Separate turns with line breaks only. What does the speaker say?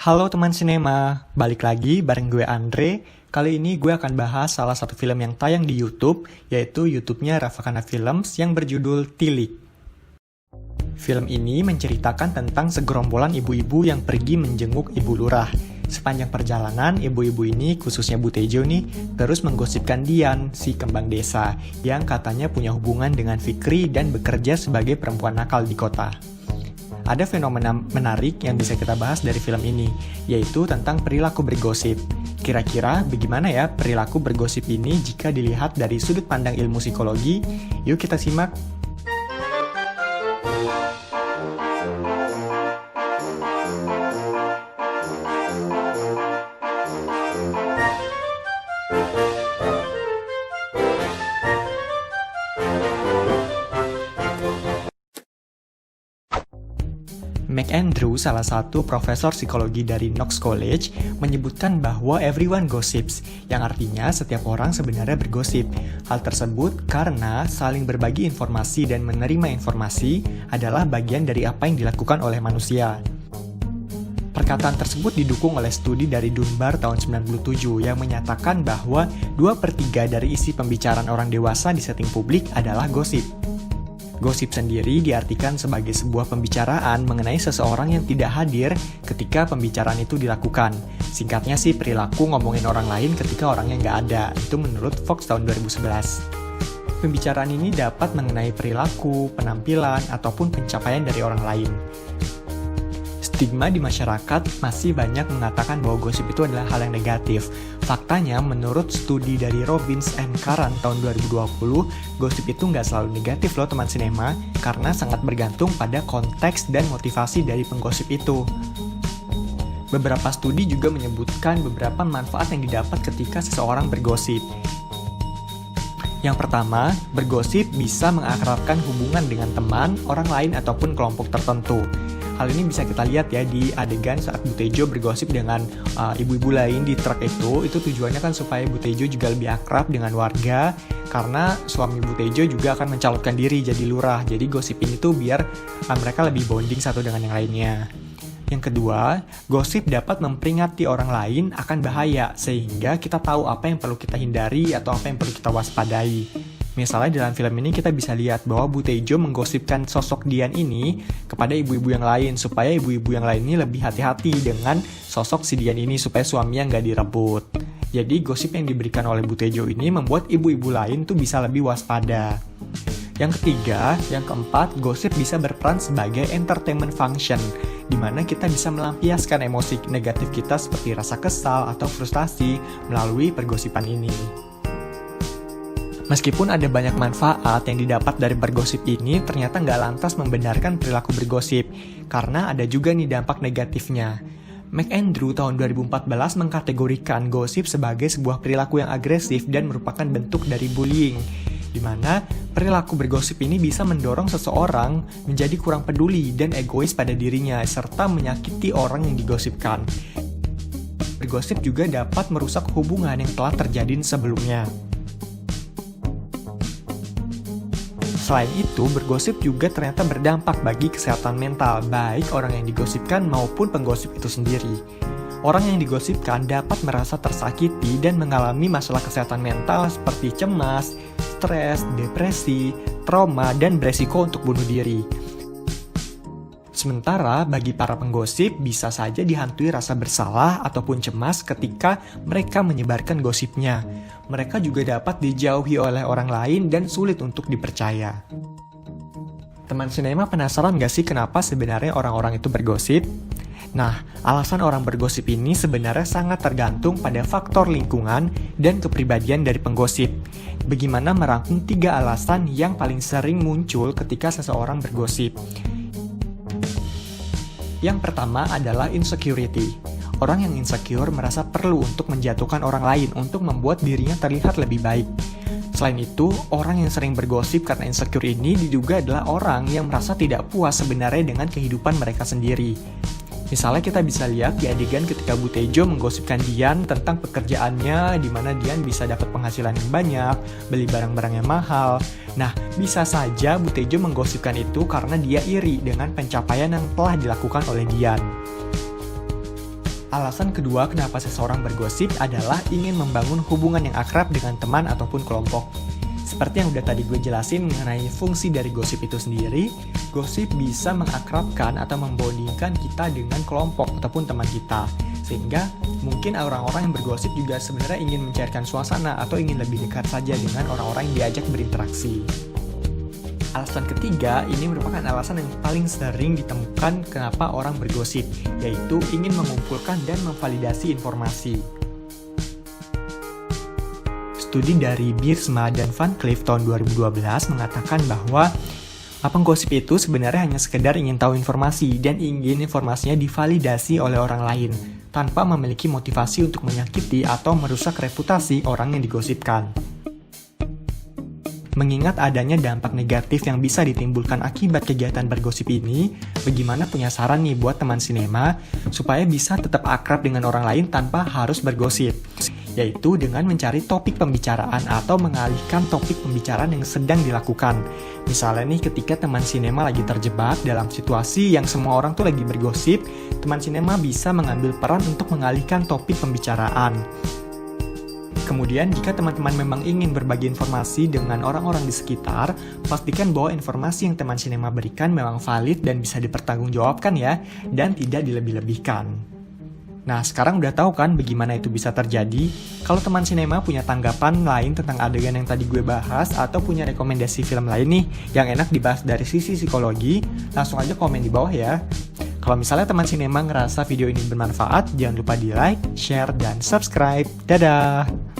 Halo teman sinema, balik lagi bareng gue Andre. Kali ini gue akan bahas salah satu film yang tayang di YouTube, yaitu YouTube-nya Ravakana Films yang berjudul Tilik. Film ini menceritakan tentang segerombolan ibu-ibu yang pergi menjenguk ibu lurah. Sepanjang perjalanan, ibu-ibu ini, khususnya Bu Tejo nih, terus menggosipkan Dian, si kembang desa, yang katanya punya hubungan dengan Fikri dan bekerja sebagai perempuan nakal di kota. Ada fenomena menarik yang bisa kita bahas dari film ini, yaitu tentang perilaku bergosip. Kira-kira bagaimana ya perilaku bergosip ini jika dilihat dari sudut pandang ilmu psikologi? Yuk kita simak. McAndrew, salah satu profesor psikologi dari Knox College, menyebutkan bahwa everyone gossips, yang artinya setiap orang sebenarnya bergosip. Hal tersebut karena saling berbagi informasi dan menerima informasi adalah bagian dari apa yang dilakukan oleh manusia. Perkataan tersebut didukung oleh studi dari Dunbar tahun 97 yang menyatakan bahwa 2/3 dari isi pembicaraan orang dewasa di setting publik adalah gosip. Gosip sendiri diartikan sebagai sebuah pembicaraan mengenai seseorang yang tidak hadir ketika pembicaraan itu dilakukan. Singkatnya sih perilaku ngomongin orang lain ketika orangnya nggak ada. Itu menurut Fox tahun 2011. Pembicaraan ini dapat mengenai perilaku, penampilan, ataupun pencapaian dari orang lain. Stigma di masyarakat masih banyak mengatakan bahwa gosip itu adalah hal yang negatif. Faktanya, menurut studi dari Robbins and Karan tahun 2020, gosip itu nggak selalu negatif loh teman sinema, karena sangat bergantung pada konteks dan motivasi dari penggosip itu. Beberapa studi juga menyebutkan beberapa manfaat yang didapat ketika seseorang bergosip. Yang pertama, bergosip bisa mengakrabkan hubungan dengan teman, orang lain, ataupun kelompok tertentu. Hal ini bisa kita lihat ya di adegan saat Bu Tejo bergosip dengan ibu-ibu lain di truk itu tujuannya kan supaya Bu Tejo juga lebih akrab dengan warga, karena suami Bu Tejo juga akan mencalonkan diri jadi lurah. Jadi gosip ini tuh biar mereka lebih bonding satu dengan yang lainnya. Yang kedua, gosip dapat memperingati orang lain akan bahaya, sehingga kita tahu apa yang perlu kita hindari atau apa yang perlu kita waspadai. Misalnya dalam film ini kita bisa lihat bahwa Bu Tejo menggosipkan sosok Dian ini kepada ibu-ibu yang lain, supaya ibu-ibu yang lain ini lebih hati-hati dengan sosok si Dian ini, supaya suaminya nggak direbut. Jadi gosip yang diberikan oleh Bu Tejo ini membuat ibu-ibu lain tuh bisa lebih waspada. Yang ketiga, yang keempat, gosip bisa berperan sebagai entertainment function, di mana kita bisa melampiaskan emosi negatif kita seperti rasa kesal atau frustasi melalui pergosipan ini. Meskipun ada banyak manfaat yang didapat dari bergosip ini, ternyata nggak lantas membenarkan perilaku bergosip, karena ada juga nih dampak negatifnya. McAndrew tahun 2014 mengkategorikan gosip sebagai sebuah perilaku yang agresif dan merupakan bentuk dari bullying, di mana perilaku bergosip ini bisa mendorong seseorang menjadi kurang peduli dan egois pada dirinya, serta menyakiti orang yang digosipkan. Bergosip juga dapat merusak hubungan yang telah terjadi sebelumnya. Selain itu, bergosip juga ternyata berdampak bagi kesehatan mental, baik orang yang digosipkan maupun penggosip itu sendiri. Orang yang digosipkan dapat merasa tersakiti dan mengalami masalah kesehatan mental seperti cemas, stres, depresi, trauma, dan beresiko untuk bunuh diri. Sementara bagi para penggosip bisa saja dihantui rasa bersalah ataupun cemas ketika mereka menyebarkan gosipnya. Mereka juga dapat dijauhi oleh orang lain dan sulit untuk dipercaya. Teman sinema penasaran gak sih kenapa sebenarnya orang-orang itu bergosip? Nah, alasan orang bergosip ini sebenarnya sangat tergantung pada faktor lingkungan dan kepribadian dari penggosip. Bagaimana merangkum 3 alasan yang paling sering muncul ketika seseorang bergosip. Yang pertama adalah insecurity. Orang yang insecure merasa perlu untuk menjatuhkan orang lain untuk membuat dirinya terlihat lebih baik. Selain itu, orang yang sering bergosip karena insecure ini diduga adalah orang yang merasa tidak puas sebenarnya dengan kehidupan mereka sendiri. Misalnya kita bisa lihat di adegan ketika Bu Tejo menggosipkan Dian tentang pekerjaannya, di mana Dian bisa dapat penghasilan yang banyak, beli barang-barang yang mahal. Nah, bisa saja Bu Tejo menggosipkan itu karena dia iri dengan pencapaian yang telah dilakukan oleh Dian. Alasan kedua kenapa seseorang bergosip adalah ingin membangun hubungan yang akrab dengan teman ataupun kelompok. Seperti yang udah tadi gue jelasin mengenai fungsi dari gosip itu sendiri, gosip bisa mengakrabkan atau membondingkan kita dengan kelompok ataupun teman kita. Sehingga mungkin orang-orang yang bergosip juga sebenarnya ingin mencairkan suasana atau ingin lebih dekat saja dengan orang-orang yang diajak berinteraksi. Alasan ketiga, ini merupakan alasan yang paling sering ditemukan kenapa orang bergosip, yaitu ingin mengumpulkan dan memvalidasi informasi. Studi dari Biersma dan Van Cleef tahun 2012 mengatakan bahwa penggosip itu sebenarnya hanya sekedar ingin tahu informasi dan ingin informasinya divalidasi oleh orang lain, tanpa memiliki motivasi untuk menyakiti atau merusak reputasi orang yang digosipkan. Mengingat adanya dampak negatif yang bisa ditimbulkan akibat kegiatan bergosip ini, bagaimana punya saran nih buat teman sinema supaya bisa tetap akrab dengan orang lain tanpa harus bergosip, yaitu dengan mencari topik pembicaraan atau mengalihkan topik pembicaraan yang sedang dilakukan. Misalnya nih ketika teman sinema lagi terjebak dalam situasi yang semua orang tuh lagi bergosip, teman sinema bisa mengambil peran untuk mengalihkan topik pembicaraan. Kemudian, jika teman-teman memang ingin berbagi informasi dengan orang-orang di sekitar, pastikan bahwa informasi yang teman sinema berikan memang valid dan bisa dipertanggungjawabkan ya, dan tidak dilebih-lebihkan. Nah, sekarang udah tahu kan bagaimana itu bisa terjadi? Kalau teman sinema punya tanggapan lain tentang adegan yang tadi gue bahas, atau punya rekomendasi film lain nih yang enak dibahas dari sisi psikologi, langsung aja komen di bawah ya. Kalau misalnya teman sinema ngerasa video ini bermanfaat, jangan lupa di like, share, dan subscribe. Dadah!